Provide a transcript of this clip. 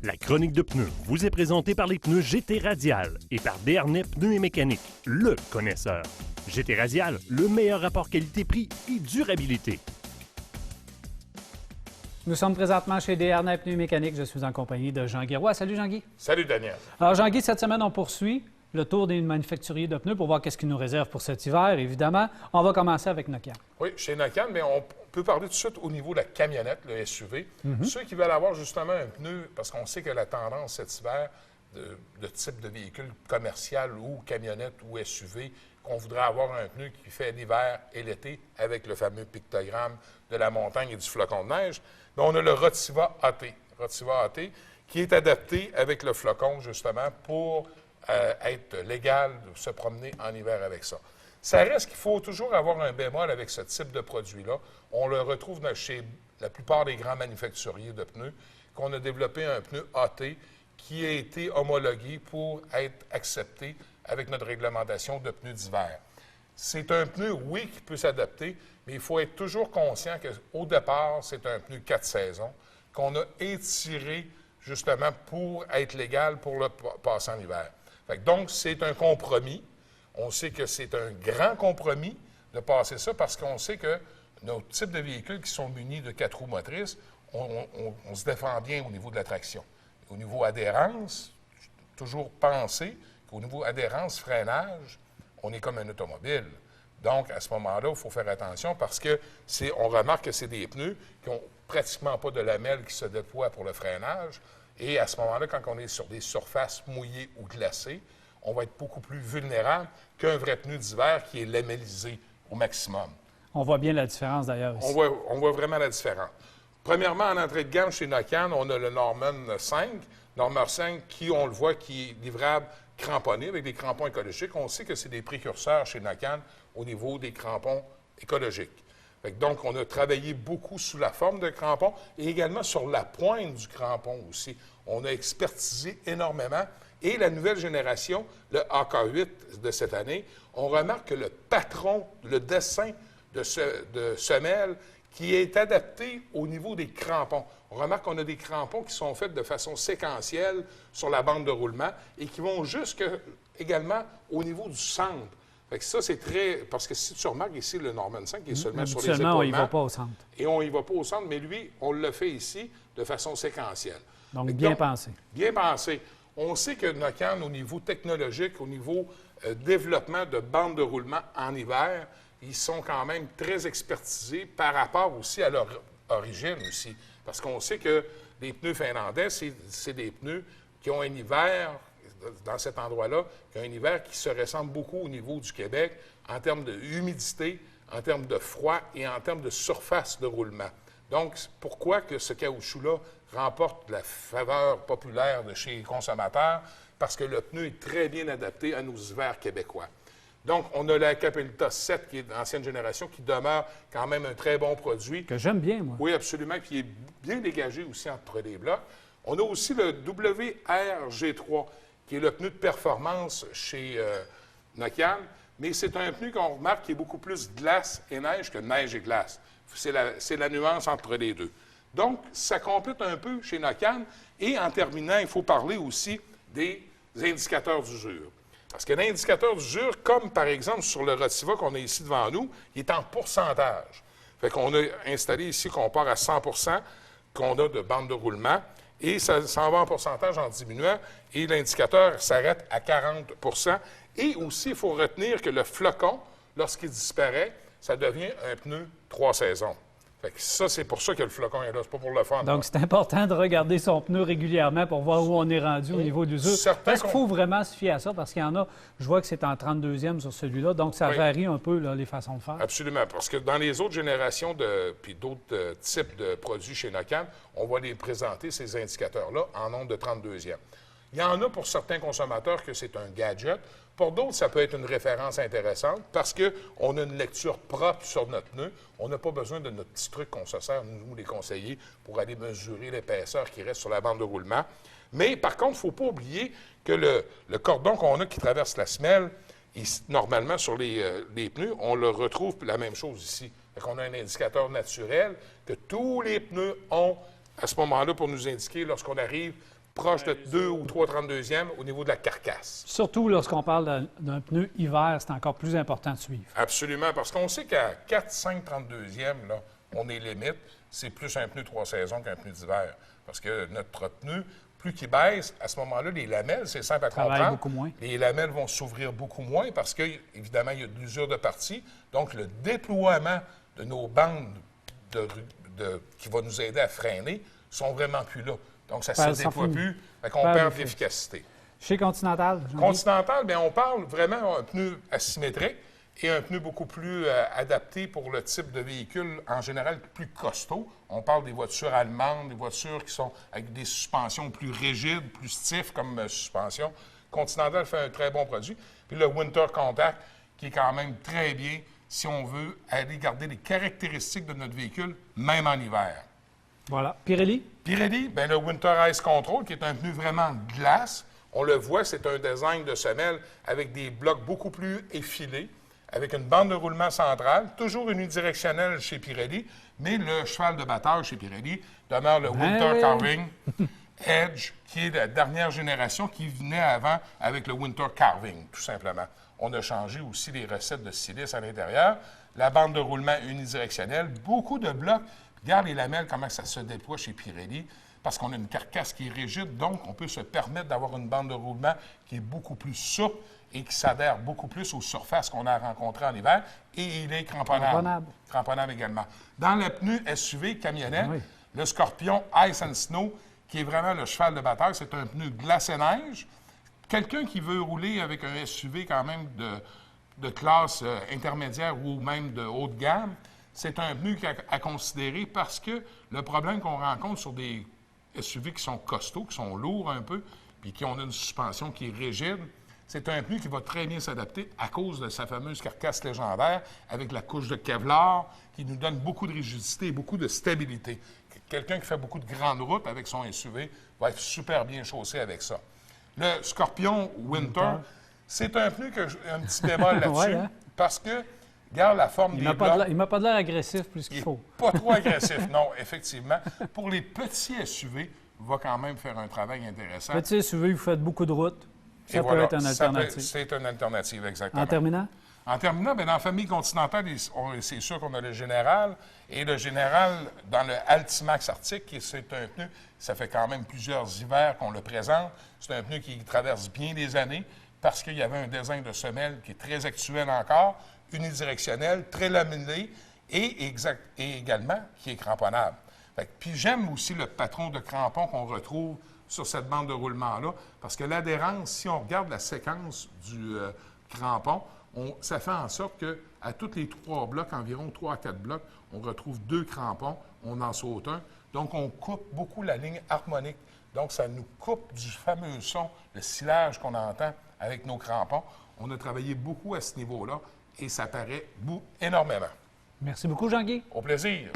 La chronique de pneus vous est présentée par les pneus GT Radial et par Desharnais Pneus et Mécanique, le connaisseur. GT Radial, le meilleur rapport qualité-prix et durabilité. Nous sommes présentement chez Desharnais Pneus et Mécanique. Je suis en compagnie de Jean Guéroy. Salut Jean-Guy. Salut Daniel. Alors Jean-Guy, cette semaine, on poursuit le tour des manufacturiers de pneus pour voir qu'est-ce qu'ils nous réservent pour cet hiver, évidemment. On va commencer avec Nokian. Oui, chez Nokian, mais on peut parler tout de suite au niveau de la camionnette, le SUV. Ceux qui veulent avoir justement un pneu, parce qu'on sait que la tendance cet hiver de type de véhicule commercial ou camionnette ou SUV, qu'on voudrait avoir un pneu qui fait l'hiver et l'été avec le fameux pictogramme de la montagne et du flocon de neige. Mais on a le Rotiva AT. Rotiva AT qui est adapté avec le flocon justement pour être légal de se promener en hiver avec ça. Ça reste qu'il faut toujours avoir un bémol avec ce type de produit-là. On le retrouve chez la plupart des grands manufacturiers de pneus, qu'on a développé un pneu AT qui a été homologué pour être accepté avec notre réglementation de pneus d'hiver. C'est un pneu, oui, qui peut s'adapter, mais il faut être toujours conscient qu'au départ, c'est un pneu 4 saisons qu'on a étiré justement pour être légal pour le passer en hiver. Donc, c'est un compromis. On sait que c'est un grand compromis de passer ça parce qu'on sait que nos types de véhicules qui sont munis de 4 roues motrices, on se défend bien au niveau de la traction. Au niveau adhérence, toujours penser qu'au niveau adhérence, freinage, on est comme un automobile. Donc, à ce moment-là, il faut faire attention parce que on remarque que c'est des pneus qui n'ont pratiquement pas de lamelles qui se déploient pour le freinage. Et à ce moment-là, quand on est sur des surfaces mouillées ou glacées, on va être beaucoup plus vulnérable qu'un vrai pneu d'hiver qui est lamellisé au maximum. On voit bien la différence d'ailleurs ici. On voit vraiment la différence. Premièrement, en entrée de gamme chez Nokian, on a le Norman 5. Norman 5 qui, on le voit, qui est livrable cramponné avec des crampons écologiques. On sait que c'est des précurseurs chez Nokian au niveau des crampons écologiques. Donc, on a travaillé beaucoup sous la forme de crampon et également sur la pointe du crampon aussi. On a expertisé énormément. Et la nouvelle génération, le AK8 de cette année, on remarque que le patron, le dessin de semelle qui est adapté au niveau des crampons. On remarque qu'on a des crampons qui sont faits de façon séquentielle sur la bande de roulement et qui vont également au niveau du centre. Fait que ça, c'est très... Parce que si tu remarques ici, le Norman 5 qui est seulement sur les épaulements... on n'y va pas au centre. Et on n'y va pas au centre, mais lui, on le fait ici de façon séquentielle. Donc, bien pensé. Bien pensé. On sait que Nokian, au niveau technologique, au niveau développement de bandes de roulement en hiver, ils sont quand même très expertisés par rapport aussi à leur origine aussi. Parce qu'on sait que les pneus finlandais, c'est des pneus qui ont un hiver... dans cet endroit-là, qui a un hiver qui se ressemble beaucoup au niveau du Québec en termes d'humidité, en termes de froid et en termes de surface de roulement. Donc, pourquoi que ce caoutchouc-là remporte la faveur populaire de chez les consommateurs? Parce que le pneu est très bien adapté à nos hivers québécois. Donc, on a la Capelita 7, qui est d'ancienne génération, qui demeure quand même un très bon produit. Que j'aime bien, moi. Oui, absolument, puis il est bien dégagé aussi entre les blocs. On a aussi le WRG3, qui est le pneu de performance chez Nokian, mais c'est un pneu qu'on remarque qui est beaucoup plus glace et neige que neige et glace. C'est la nuance entre les deux. Donc, ça complète un peu chez Nokian. Et en terminant, il faut parler aussi des indicateurs d'usure. Parce que l'indicateur d'usure, comme par exemple sur le Rotiva qu'on a ici devant nous, il est en pourcentage. Fait qu'on a installé ici qu'on part à 100 qu'on a de bande de roulement. Et ça s'en va en pourcentage en diminuant, et l'indicateur s'arrête à 40 Et aussi, il faut retenir que le flocon, lorsqu'il disparaît, ça devient un pneu 3 saisons. Fait que ça, c'est pour ça que le flocon est là, c'est pas pour le fun. Donc, c'est important de regarder son pneu régulièrement pour voir où on est rendu au niveau de l'usure. Est-ce qu'il faut vraiment se fier à ça? Parce qu'il y en a, je vois que c'est en 32e sur celui-là, donc ça varie un peu là, les façons de faire. Absolument, parce que dans les autres générations puis d'autres types de produits chez Nokian, on va les présenter, ces indicateurs-là, en nombre de 32e. Il y en a pour certains consommateurs que c'est un gadget. Pour d'autres, ça peut être une référence intéressante parce qu'on a une lecture propre sur notre pneu. On n'a pas besoin de notre petit truc qu'on se sert, nous les conseillers, pour aller mesurer l'épaisseur qui reste sur la bande de roulement. Mais par contre, il ne faut pas oublier que le cordon qu'on a qui traverse la semelle, normalement sur les pneus, on le retrouve la même chose ici. On a un indicateur naturel que tous les pneus ont à ce moment-là pour nous indiquer lorsqu'on arrive proche de 2 ou 3 32e au niveau de la carcasse. Surtout lorsqu'on parle d'un pneu hiver, c'est encore plus important de suivre. Absolument, parce qu'on sait qu'à 4, 5, 32e, là, on est limite. C'est plus un pneu 3 saisons qu'un pneu d'hiver. Parce que notre pneu, plus qu'il baisse, à ce moment-là, les lamelles, c'est simple à comprendre. Beaucoup moins. Les lamelles vont s'ouvrir beaucoup moins parce qu'évidemment, il y a de l'usure de partie. Donc, le déploiement de nos bandes qui va nous aider à freiner sont vraiment plus là. Donc, ça ne se déploie plus, on perd de l'efficacité. Chez Continental? Continental, bien, on parle vraiment d'un pneu asymétrique et un pneu beaucoup plus adapté pour le type de véhicule, en général, plus costaud. On parle des voitures allemandes, des voitures qui sont avec des suspensions plus rigides, plus stiffs comme suspension. Continental fait un très bon produit. Puis le Winter Contact, qui est quand même très bien si on veut aller garder les caractéristiques de notre véhicule, même en hiver. Voilà. Pirelli? Pirelli, bien, le Winter Ice Control, qui est un pneu vraiment glace. On le voit, c'est un design de semelle avec des blocs beaucoup plus effilés, avec une bande de roulement centrale, toujours unidirectionnelle chez Pirelli, mais le cheval de bataille chez Pirelli demeure le Winter Carving Edge, qui est la dernière génération qui venait avant avec le Winter Carving, tout simplement. On a changé aussi les recettes de silice à l'intérieur, la bande de roulement unidirectionnelle, beaucoup de blocs. Regarde les lamelles, comment ça se déploie chez Pirelli, parce qu'on a une carcasse qui est rigide, donc on peut se permettre d'avoir une bande de roulement qui est beaucoup plus souple et qui s'adhère beaucoup plus aux surfaces qu'on a rencontrées en hiver, et il est cramponnable. Cramponnable également. Dans le pneu SUV camionnette, le Scorpion Ice and Snow, qui est vraiment le cheval de bataille, c'est un pneu glace et neige. Quelqu'un qui veut rouler avec un SUV quand même de classe intermédiaire ou même de haut de gamme, c'est un pneu à considérer parce que le problème qu'on rencontre sur des SUV qui sont costauds, qui sont lourds un peu, puis qui ont une suspension qui est rigide, c'est un pneu qui va très bien s'adapter à cause de sa fameuse carcasse légendaire avec la couche de Kevlar qui nous donne beaucoup de rigidité et beaucoup de stabilité. Quelqu'un qui fait beaucoup de grandes routes avec son SUV va être super bien chaussé avec ça. Le Scorpion Winter, c'est un pneu que j'ai un petit bémol là-dessus parce que regarde la forme des blocs. Il m'a pas l'air agressif plus qu'il faut. Pas trop agressif, non, effectivement. Pour les petits SUV, il va quand même faire un travail intéressant. Petit SUV, vous faites beaucoup de routes. Ça peut être une alternative. C'est une alternative, exactement. En terminant? En terminant, bien, dans la famille Continentale, c'est sûr qu'on a le Général. Et le Général, dans le Altimax Arctic, c'est un pneu, ça fait quand même plusieurs hivers qu'on le présente. C'est un pneu qui traverse bien des années parce qu'il y avait un design de semelle qui est très actuel encore, unidirectionnel, très laminé et également qui est cramponnable. Puis j'aime aussi le patron de crampon qu'on retrouve sur cette bande de roulement-là, parce que l'adhérence, si on regarde la séquence du crampon, ça fait en sorte qu'à tous les 3 blocs, environ 3 à 4 blocs, on retrouve 2 crampons, on en saute un. Donc, on coupe beaucoup la ligne harmonique. Donc, ça nous coupe du fameux son, le silage qu'on entend avec nos crampons. On a travaillé beaucoup à ce niveau-là et ça paraît énormément. Merci beaucoup, Jean-Guy. Au plaisir.